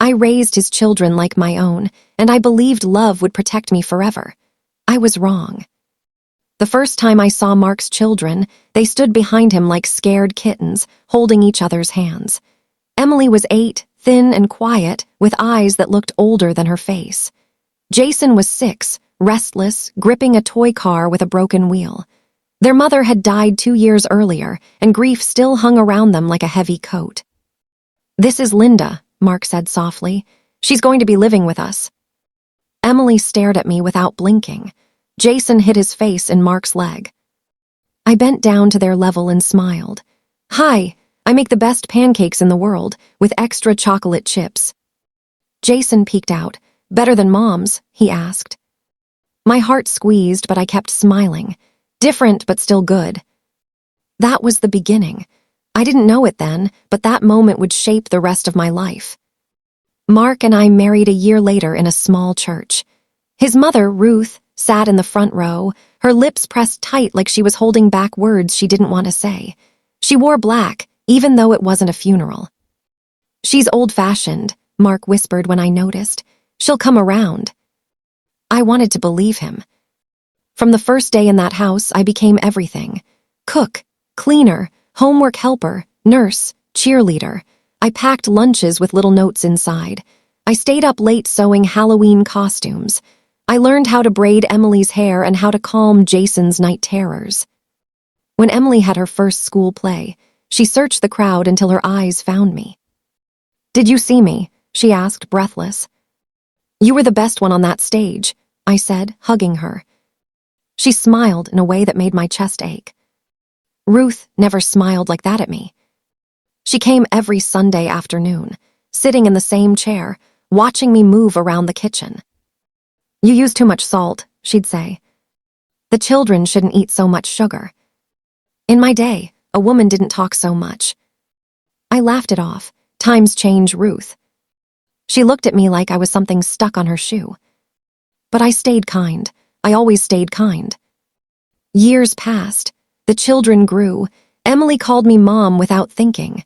I raised his children like my own, and I believed love would protect me forever. I was wrong. The first time I saw Mark's children, they stood behind him like scared kittens, holding each other's hands. Emily was 8, thin and quiet, with eyes that looked older than her face. Jason was 6, restless, gripping a toy car with a broken wheel. Their mother had died 2 years earlier, and grief still hung around them like a heavy coat. "This is Linda," Mark said softly. "She's going to be living with us." Emily stared at me without blinking. Jason hid his face in Mark's leg. I bent down to their level and smiled. "Hi, I make the best pancakes in the world, with extra chocolate chips." Jason peeked out. "Better than Mom's?" he asked. My heart squeezed, but I kept smiling. Different, but still good. That was the beginning. I didn't know it then, but that moment would shape the rest of my life. Mark and I married a year later in a small church. His mother, Ruth, sat in the front row, her lips pressed tight like she was holding back words she didn't want to say. She wore black, even though it wasn't a funeral. "She's old-fashioned," Mark whispered when I noticed. "She'll come around." I wanted to believe him. From the first day in that house, I became everything. Cook, cleaner, homework helper, nurse, cheerleader. I packed lunches with little notes inside. I stayed up late sewing Halloween costumes. I learned how to braid Emily's hair and how to calm Jason's night terrors. When Emily had her first school play, she searched the crowd until her eyes found me. "Did you see me?" she asked, breathless. "You were the best one on that stage," I said, hugging her. She smiled in a way that made my chest ache. Ruth never smiled like that at me. She came every Sunday afternoon, sitting in the same chair, watching me move around the kitchen. "You use too much salt," she'd say. "The children shouldn't eat so much sugar." In my day, a woman didn't talk so much. I laughed it off. Times change, Ruth. She looked at me like I was something stuck on her shoe. But I stayed kind. I always stayed kind. Years passed. The children grew. Emily called me Mom without thinking.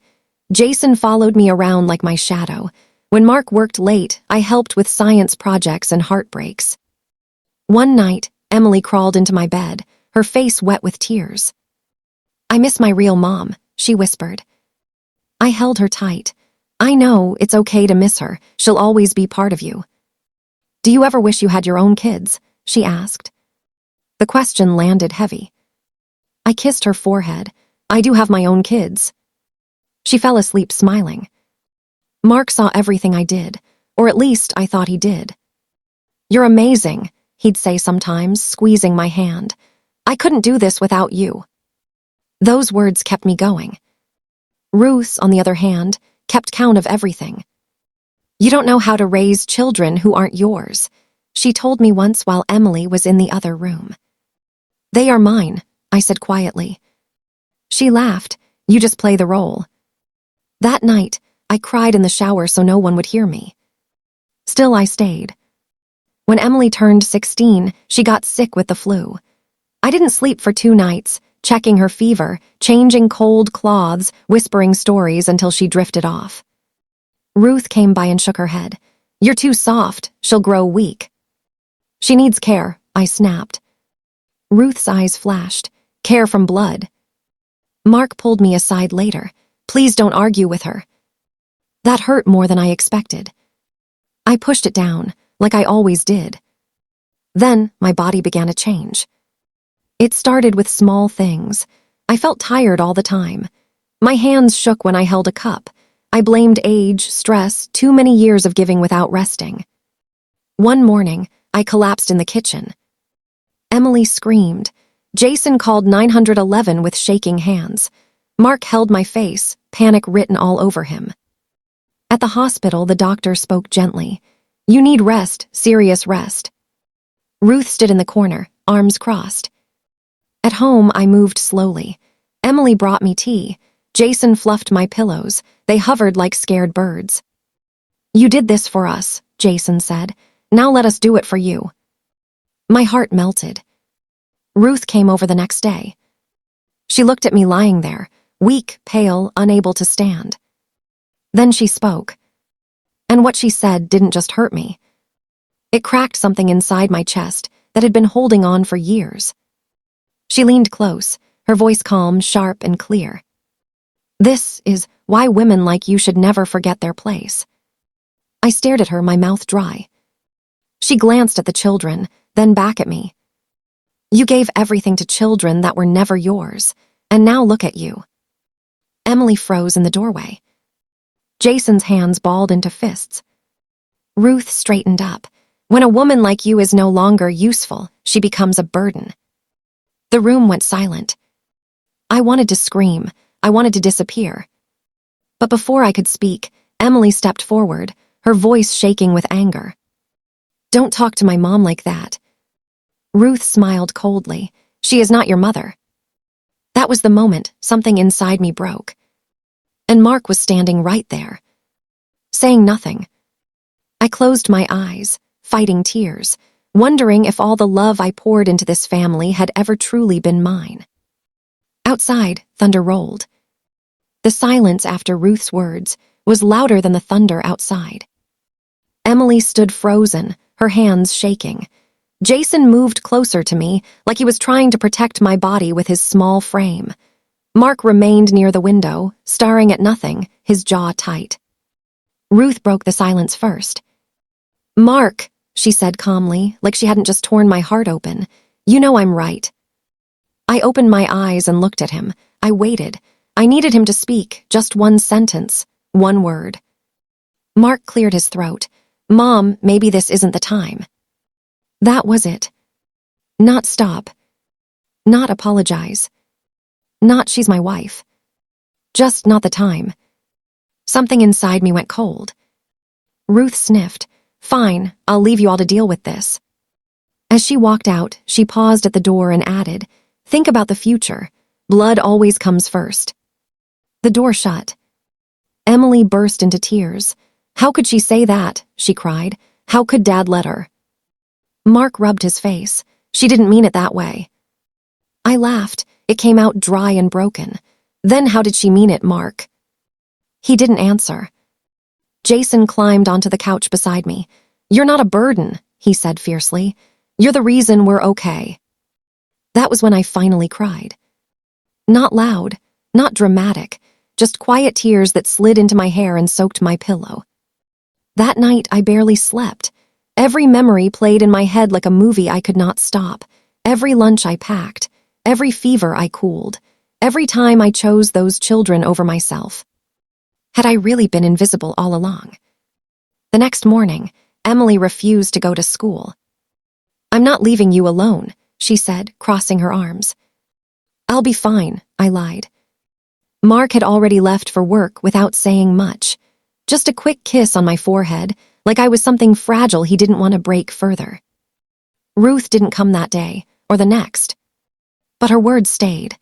Jason followed me around like my shadow. When Mark worked late, I helped with science projects and heartbreaks. One night, Emily crawled into my bed, her face wet with tears. "I miss my real mom," she whispered. I held her tight. "I know, it's okay to miss her. She'll always be part of you." "Do you ever wish you had your own kids?" she asked. The question landed heavy. I kissed her forehead. "I do have my own kids." She fell asleep smiling. Mark saw everything I did, or at least I thought he did. "You're amazing," he'd say sometimes, squeezing my hand. "I couldn't do this without you." Those words kept me going. Ruth, on the other hand, kept count of everything. "You don't know how to raise children who aren't yours," she told me once while Emily was in the other room. "They are mine," I said quietly. She laughed. "You just play the role." That night, I cried in the shower so no one would hear me. Still, I stayed. When Emily turned 16, she got sick with the flu. I didn't sleep for 2 nights, checking her fever, changing cold cloths, whispering stories until she drifted off. Ruth came by and shook her head. "You're too soft. She'll grow weak." "She needs care," I snapped. Ruth's eyes flashed. "Care from blood." Mark pulled me aside later. "Please don't argue with her." That hurt more than I expected. I pushed it down, like I always did. Then my body began to change. It started with small things. I felt tired all the time. My hands shook when I held a cup. I blamed age, stress, too many years of giving without resting. One morning, I collapsed in the kitchen. Emily screamed. Jason called 911 with shaking hands. Mark held my face, panic written all over him. At the hospital, the doctor spoke gently. "You need rest, serious rest." Ruth stood in the corner, arms crossed. At home, I moved slowly. Emily brought me tea. Jason fluffed my pillows. They hovered like scared birds. "You did this for us," Jason said. "Now let us do it for you." My heart melted. Ruth came over the next day. She looked at me lying there, weak, pale, unable to stand. Then she spoke. And what she said didn't just hurt me. It cracked something inside my chest that had been holding on for years. She leaned close, her voice calm, sharp, and clear. This is why women like you should never forget their place. I stared at her, my mouth dry. She glanced at the children, then back at me. You gave everything to children that were never yours, and now look at you. Emily froze in the doorway. Jason's hands balled into fists. Ruth straightened up. When a woman like you is no longer useful, she becomes a burden. The room went silent. I wanted to scream. I wanted to disappear. But before I could speak, Emily stepped forward, her voice shaking with anger. Don't talk to my mom like that. Ruth smiled coldly. She is not your mother. That was the moment something inside me broke. And Mark was standing right there, saying nothing. I closed my eyes, fighting tears, wondering if all the love I poured into this family had ever truly been mine. Outside, thunder rolled. The silence after Ruth's words was louder than the thunder outside. Emily stood frozen, her hands shaking. Jason moved closer to me, like he was trying to protect my body with his small frame. Mark remained near the window, staring at nothing, his jaw tight. Ruth broke the silence first. Mark, she said calmly, like she hadn't just torn my heart open. You know I'm right. I opened my eyes and looked at him. I waited. I needed him to speak, just one sentence, one word. Mark cleared his throat. Mom, maybe this isn't the time. That was it. Not stop. Not apologize. Not she's my wife. Just not the time. Something inside me went cold. Ruth sniffed. Fine, I'll leave you all to deal with this. As she walked out, she paused at the door and added, think about the future. Blood always comes first. The door shut. Emily burst into tears. How could she say that? She cried. How could Dad let her? Mark rubbed his face. She didn't mean it that way. I laughed. It came out dry and broken. Then how did she mean it, Mark? He didn't answer. Jason climbed onto the couch beside me. You're not a burden, he said fiercely. You're the reason we're okay. That was when I finally cried. Not loud, not dramatic, just quiet tears that slid into my hair and soaked my pillow. That night I barely slept. Every memory played in my head like a movie I could not stop. Every lunch I packed, every fever I cooled, every time I chose those children over myself. Had I really been invisible all along? The next morning, Emily refused to go to school. I'm not leaving you alone, she said, crossing her arms. I'll be fine, I lied. Mark had already left for work without saying much. Just a quick kiss on my forehead, like I was something fragile he didn't want to break further. Ruth didn't come that day, or the next. But her words stayed.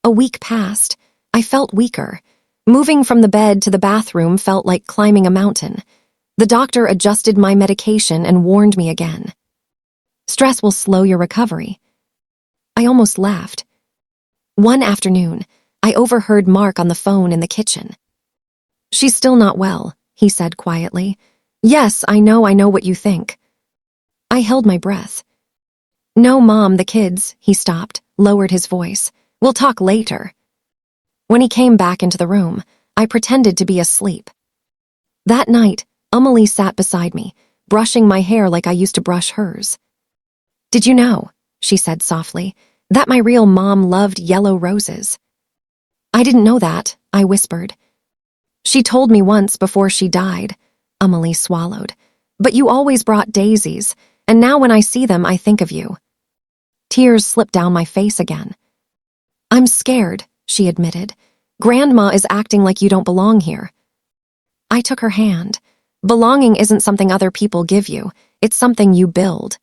A week passed. I felt weaker. Moving from the bed to the bathroom felt like climbing a mountain. The doctor adjusted my medication and warned me again. Stress will slow your recovery. I almost laughed. One afternoon, I overheard Mark on the phone in the kitchen. She's still not well, he said quietly. Yes, I know what you think. I held my breath. No, Mom, the kids, he stopped, lowered his voice. We'll talk later. When he came back into the room, I pretended to be asleep. That night, Emily sat beside me, brushing my hair like I used to brush hers. Did you know, she said softly, that my real mom loved yellow roses? I didn't know that, I whispered. She told me once before she died, Emily swallowed. But you always brought daisies, and now when I see them, I think of you. Tears slipped down my face again. I'm scared, she admitted. Grandma is acting like you don't belong here. I took her hand. Belonging isn't something other people give you. It's something you build.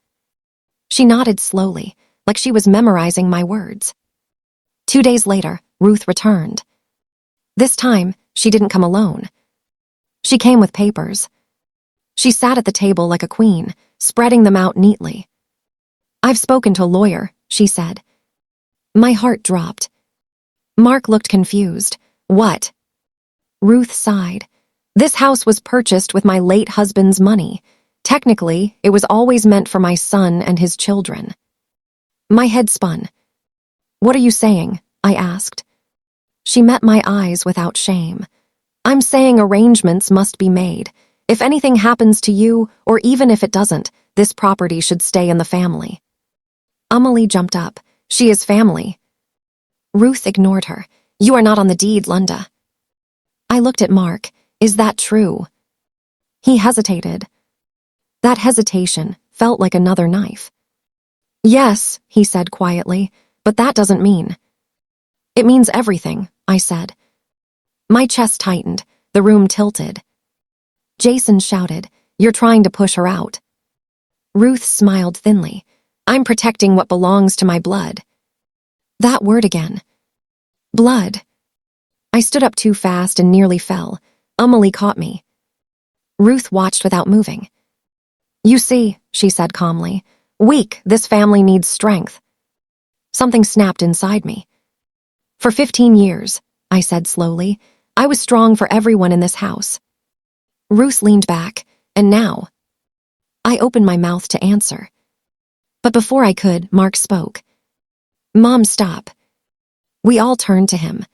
She nodded slowly, like she was memorizing my words. 2 days later, Ruth returned. This time, she didn't come alone. She came with papers. She sat at the table like a queen, spreading them out neatly. I've spoken to a lawyer, she said. My heart dropped. Mark looked confused. What? Ruth sighed. This house was purchased with my late husband's money. Technically, it was always meant for my son and his children. My head spun. What are you saying? I asked. She met my eyes without shame. I'm saying arrangements must be made. If anything happens to you, or even if it doesn't, this property should stay in the family. Amelie jumped up. She is family. Ruth ignored her. You are not on the deed, Lunda. I looked at Mark. Is that true? He hesitated. That hesitation felt like another knife. Yes, he said quietly, but that doesn't mean. It means everything, I said. My chest tightened. The room tilted. Jason shouted, You're trying to push her out. Ruth smiled thinly. I'm protecting what belongs to my blood. That word again. Blood. I stood up too fast and nearly fell. Amelie caught me. Ruth watched without moving. You see, she said calmly, weak, this family needs strength. Something snapped inside me. For 15 years, I said slowly, I was strong for everyone in this house. Ruth leaned back, and now? I opened my mouth to answer. But before I could, Mark spoke. Mom, stop. We all turned to him.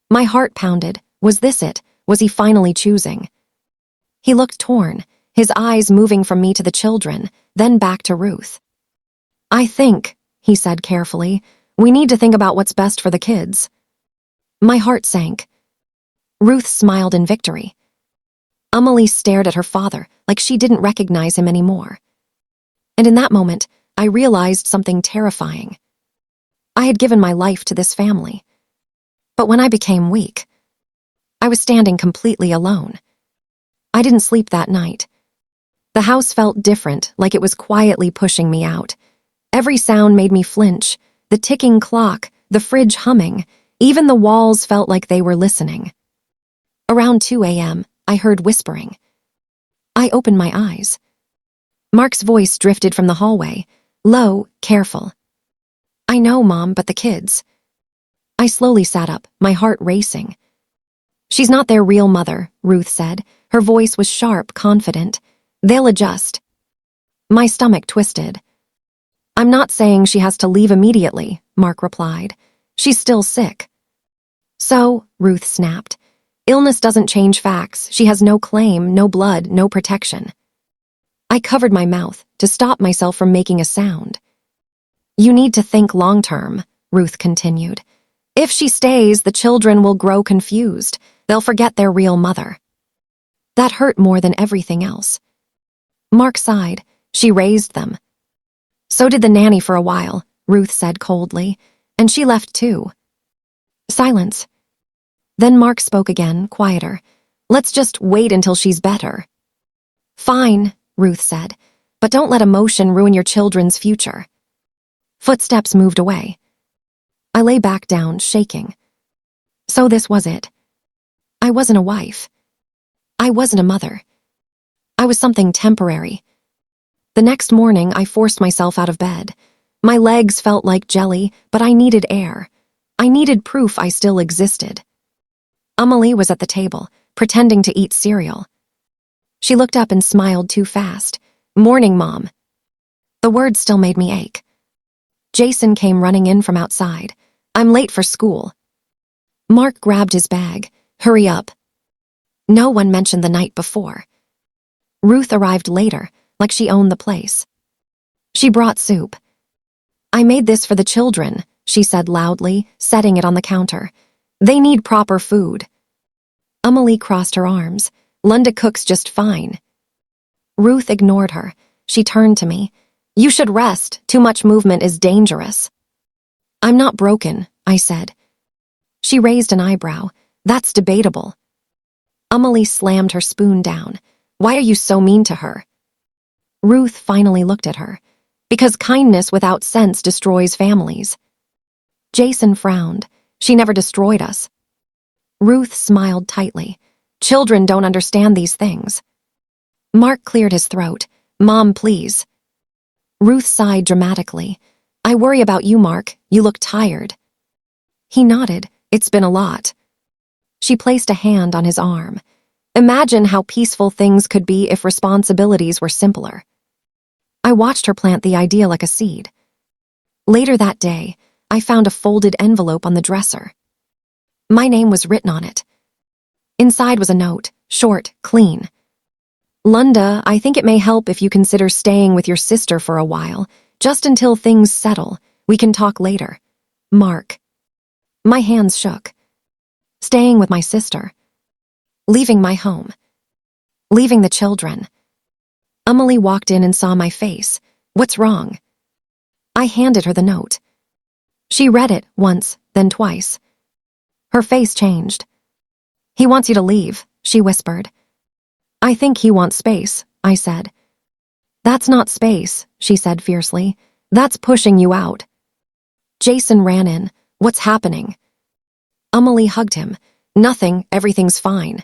My heart pounded. Was this it? Was he finally choosing? He looked torn, his eyes moving from me to the children, then back to Ruth. I think, he said carefully, we need to think about what's best for the kids. My heart sank. Ruth smiled in victory. Amelie stared at her father like she didn't recognize him anymore. And in that moment, I realized something terrifying. I had given my life to this family. But when I became weak, I was standing completely alone. I didn't sleep that night. The house felt different, like it was quietly pushing me out. Every sound made me flinch, the ticking clock, the fridge humming, even the walls felt like they were listening. Around 2 a.m., I heard whispering. I opened my eyes. Mark's voice drifted from the hallway, low, careful. I know, Mom, but the kids. I slowly sat up, my heart racing. She's not their real mother, Ruth said. Her voice was sharp, confident. They'll adjust. My stomach twisted. I'm not saying she has to leave immediately, Mark replied. She's still sick. So, Ruth snapped. Illness doesn't change facts. She has no claim, no blood, no protection. I covered my mouth to stop myself from making a sound. You need to think long-term, Ruth continued. If she stays, the children will grow confused. They'll forget their real mother. That hurt more than everything else. Mark sighed. She raised them. So did the nanny for a while, Ruth said coldly, and she left too. Silence. Then Mark spoke again, quieter. Let's just wait until she's better. Fine, Ruth said, but don't let emotion ruin your children's future. Footsteps moved away. I lay back down, shaking. So this was it. I wasn't a wife. I wasn't a mother. I was something temporary. The next morning, I forced myself out of bed. My legs felt like jelly, but I needed air. I needed proof I still existed. Amelie was at the table, pretending to eat cereal. She looked up and smiled too fast. Morning, Mom. The words still made me ache. Jason came running in from outside. I'm late for school. Mark grabbed his bag. Hurry up. No one mentioned the night before. Ruth arrived later, like she owned the place. She brought soup. I made this for the children, she said loudly, setting it on the counter. They need proper food. Amelie crossed her arms. Lunda cooks just fine. Ruth ignored her. She turned to me. You should rest. Too much movement is dangerous. I'm not broken, I said. She raised an eyebrow. That's debatable. Amelie slammed her spoon down. Why are you so mean to her? Ruth finally looked at her. Because kindness without sense destroys families. Jason frowned. She never destroyed us. Ruth smiled tightly. Children don't understand these things. Mark cleared his throat. Mom, please. Ruth sighed dramatically. I worry about you, Mark. You look tired. He nodded. It's been a lot. She placed a hand on his arm. Imagine how peaceful things could be if responsibilities were simpler. I watched her plant the idea like a seed. Later that day, I found a folded envelope on the dresser. My name was written on it. Inside was a note, short, clean. Lunda, I think it may help if you consider staying with your sister for a while, just until things settle. We can talk later. Mark. My hands shook. Staying with my sister. Leaving my home. Leaving the children. Emily walked in and saw my face. What's wrong? I handed her the note. She read it once, then twice. Her face changed. He wants you to leave, she whispered. I think he wants space, I said. That's not space, she said fiercely. That's pushing you out. Jason ran in. What's happening? Emily hugged him. Nothing, everything's fine.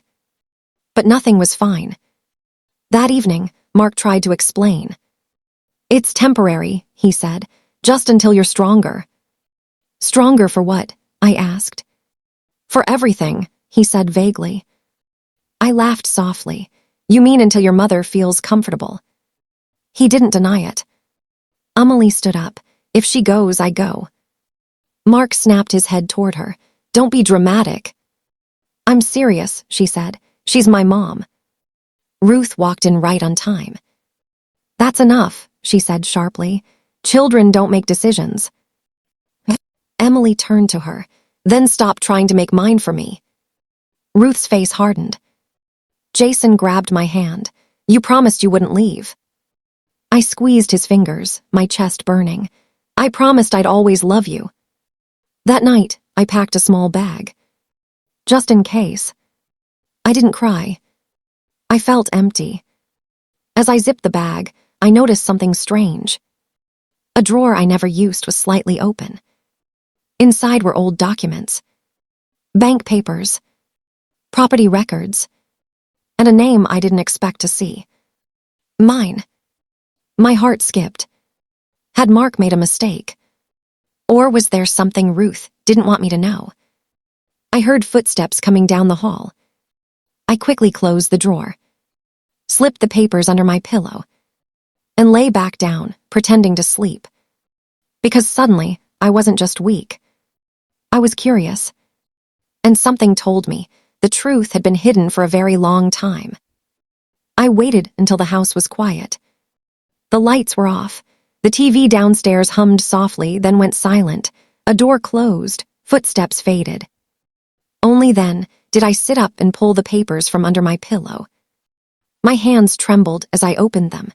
But nothing was fine. That evening, Mark tried to explain. It's temporary, he said, just until you're stronger. Stronger for what? I asked. For everything, he said vaguely. I laughed softly. You mean until your mother feels comfortable? He didn't deny it. Emily stood up. If she goes, I go. Mark snapped his head toward her. Don't be dramatic. I'm serious, she said. She's my mom. Ruth walked in right on time. That's enough, she said sharply. Children don't make decisions. Emily turned to her. Then stop trying to make mine for me. Ruth's face hardened. Jason grabbed my hand. You promised you wouldn't leave. I squeezed his fingers, my chest burning. I promised I'd always love you. That night, I packed a small bag. Just in case. I didn't cry. I felt empty. As I zipped the bag, I noticed something strange. A drawer I never used was slightly open. Inside were old documents. Bank papers. Property records. And a name I didn't expect to see. Mine. My heart skipped. Had Mark made a mistake? Or was there something Ruth didn't want me to know? I heard footsteps coming down the hall. I quickly closed the drawer, slipped the papers under my pillow, and lay back down, pretending to sleep. Because suddenly, I wasn't just weak. I was curious. And something told me the truth had been hidden for a very long time. I waited until the house was quiet. The lights were off. The TV downstairs hummed softly, then went silent. A door closed. Footsteps faded. Only then did I sit up and pull the papers from under my pillow. My hands trembled as I opened them.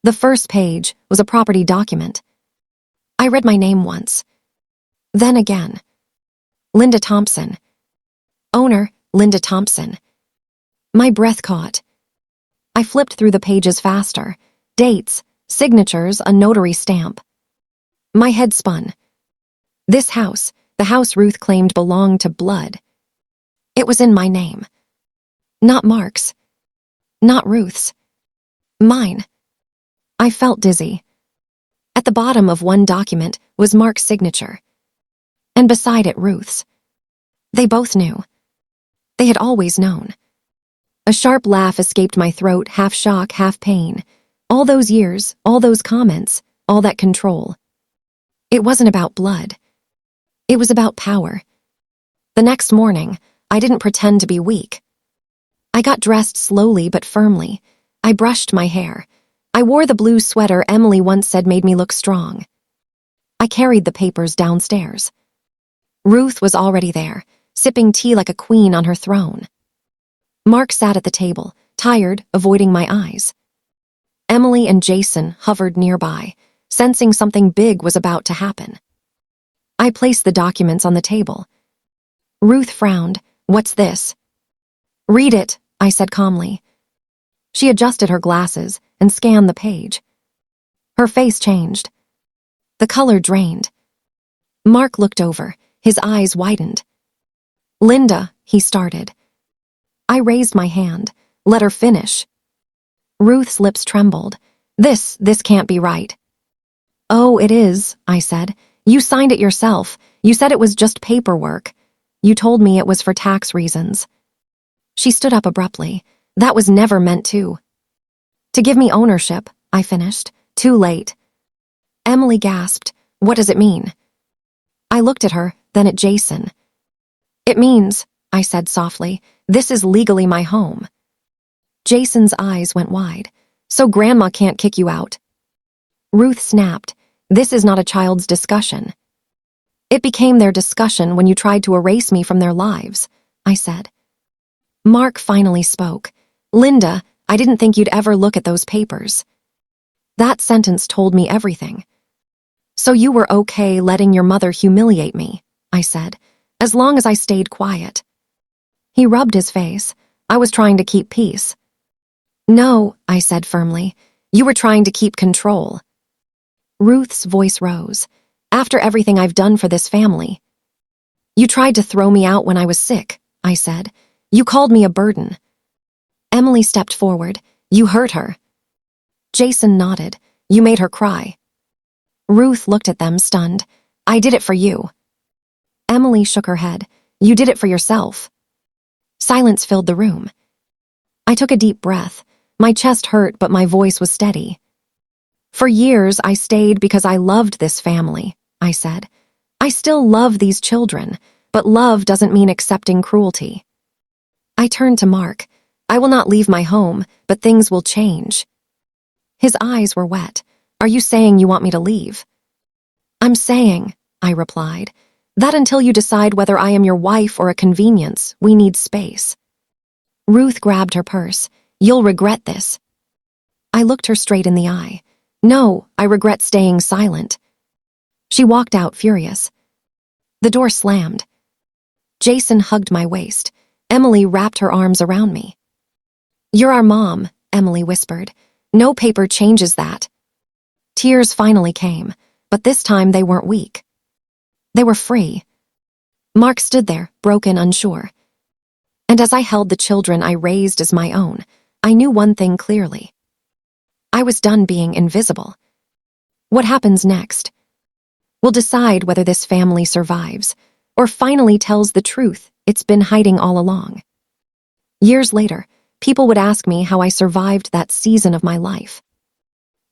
The first page was a property document. I read my name once. Then again. Linda Thompson. Owner, Linda Thompson. My breath caught. I flipped through the pages faster. Dates, signatures, a notary stamp. My head spun. This house, the house Ruth claimed belonged to Blood. It was in my name. Not Mark's. Not Ruth's. Mine. I felt dizzy. At the bottom of one document was Mark's signature. And beside it, Ruth's. They both knew. They had always known. A sharp laugh escaped my throat, half shock, half pain. All those years, all those comments, all that control. It wasn't about Blood. It was about power. The next morning, I didn't pretend to be weak. I got dressed slowly but firmly. I brushed my hair. I wore the blue sweater Emily once said made me look strong. I carried the papers downstairs. Ruth was already there, sipping tea like a queen on her throne. Mark sat at the table, tired, avoiding my eyes. Emily and Jason hovered nearby, sensing something big was about to happen. I placed the documents on the table. Ruth frowned. What's this? Read it, I said calmly. She adjusted her glasses and scanned the page. Her face changed. The color drained. Mark looked over, his eyes widened. Linda, he started. I raised my hand. Let her finish. Ruth's lips trembled. This can't be right. Oh, it is, I said. You signed it yourself. You said it was just paperwork. You told me it was for tax reasons. She stood up abruptly. That was never meant to. To give me ownership, I finished. Too late. Emily gasped. What does it mean? I looked at her, then at Jason. It means, I said softly, this is legally my home. Jason's eyes went wide. So Grandma can't kick you out. Ruth snapped. This is not a child's discussion. It became their discussion when you tried to erase me from their lives, I said. Mark finally spoke. Linda, I didn't think you'd ever look at those papers. That sentence told me everything. So you were okay letting your mother humiliate me, I said, as long as I stayed quiet. He rubbed his face. I was trying to keep peace. No, I said firmly. You were trying to keep control. Ruth's voice rose. After everything I've done for this family. You tried to throw me out when I was sick, I said. You called me a burden. Emily stepped forward. You hurt her. Jason nodded. You made her cry. Ruth looked at them, stunned. I did it for you. Emily shook her head. You did it for yourself. Silence filled the room. I took a deep breath. My chest hurt, but my voice was steady. For years, I stayed because I loved this family, I said. I still love these children, but love doesn't mean accepting cruelty. I turned to Mark. I will not leave my home, but things will change. His eyes were wet. Are you saying you want me to leave? I'm saying, I replied, that until you decide whether I am your wife or a convenience, we need space. Ruth grabbed her purse. You'll regret this. I looked her straight in the eye. No, I regret staying silent. She walked out furious. The door slammed. Jason hugged my waist. Emily wrapped her arms around me. You're our mom, Emily whispered. No paper changes that. Tears finally came, but this time they weren't weak. They were free. Mark stood there, broken, unsure. And as I held the children I raised as my own, I knew one thing clearly. I was done being invisible. What happens next? We'll decide whether this family survives, or finally tells the truth it's been hiding all along. Years later, people would ask me how I survived that season of my life.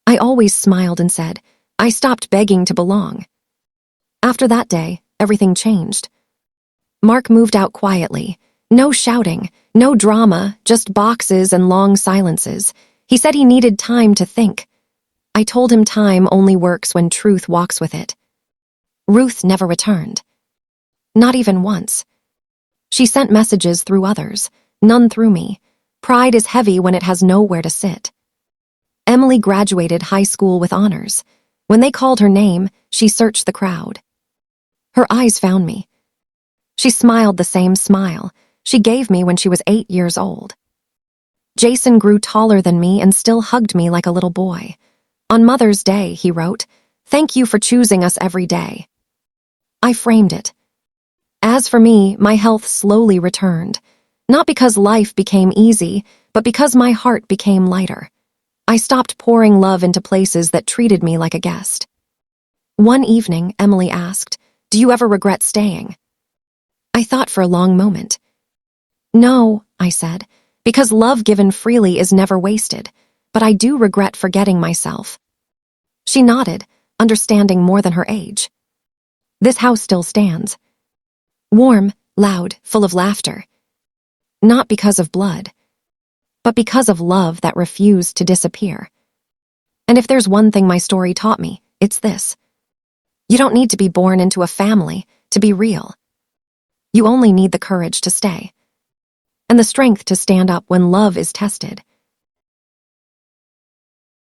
I always smiled and said, I stopped begging to belong. After that day, everything changed. Mark moved out quietly. No shouting, no drama, just boxes and long silences. He said he needed time to think. I told him time only works when truth walks with it. Ruth never returned. Not even once. She sent messages through others, none through me. Pride is heavy when it has nowhere to sit. Emily graduated high school with honors. When they called her name, she searched the crowd. Her eyes found me. She smiled the same smile she gave me when she was 8 years old. Jason grew taller than me and still hugged me like a little boy. On Mother's Day, he wrote, "Thank you for choosing us every day." I framed it. As for me, my health slowly returned. Not because life became easy, but because my heart became lighter. I stopped pouring love into places that treated me like a guest. One evening, Emily asked, "Do you ever regret staying?" I thought for a long moment. No, I said, because love given freely is never wasted, but I do regret forgetting myself. She nodded, understanding more than her age. This house still stands. Warm, loud, full of laughter. Not because of blood, but because of love that refused to disappear. And if there's one thing my story taught me, it's this. You don't need to be born into a family to be real. You only need the courage to stay. And the strength to stand up when love is tested.